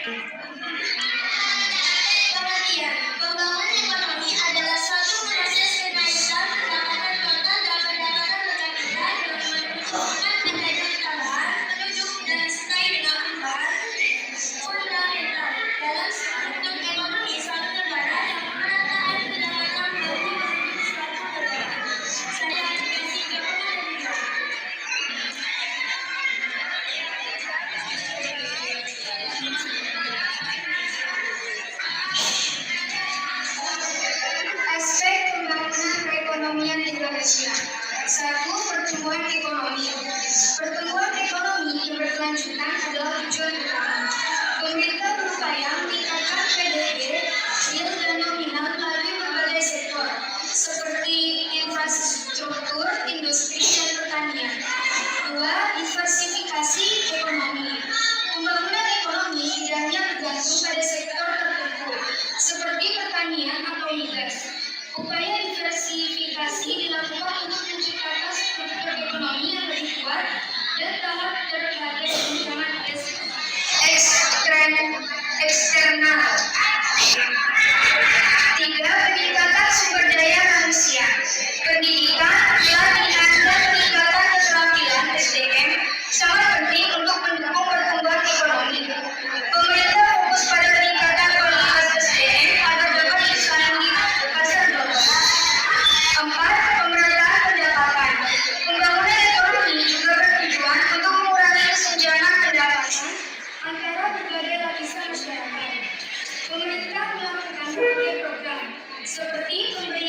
Perhatian, pembangunan ekonomi adalah suatu proses kenaikan pendapatan total dan pendapatan per kapita dengan menunjukkan adanya tambahan penduduk dan disertai dengan perubahan fundamental dalam struktur ekonomi suatu negara dan pemerataan pendapatan bagi penduduk suatu negara. Saya Desi Jepang dan Bidang. Aspek pembangunan perekonomian Indonesia. 1. Pertumbuhan ekonomi. Pertumbuhan ekonomi yang berkelanjutan adalah tujuan utama. Pemerintah berupaya meningkatkan PDB real dan nominal melalui berbagai sektor, seperti infrastruktur, industri, dan pertanian. 2. Diversifikasi ekonomi. Pembangunan ekonomi tidak hanya bergantung pada sektor tertentu, seperti pertanian atau migas. Upaya diversifikasi dilakukan untuk menciptakan struktur ekonomi yang lebih kuat dan tahap terhadap ancaman eksternal. 3. Peningkatan sumber daya manusia. Pendidikan, pelatihan, dan peningkatan keterampilan SDM sangat penting untuk mendukung pertumbuhan ekonomi. Pemerintah fokus pada peningkatan kualitas SDM agar dapat bersaing di pasar global. 4. Pemerataan pendapatan. Pembangunan ekonomi juga bertujuan untuk mengurangi kesenjangan pendapatan antara berbagai lapisan masyarakat. Pemerintah melakukan berbagai program seperti pemberian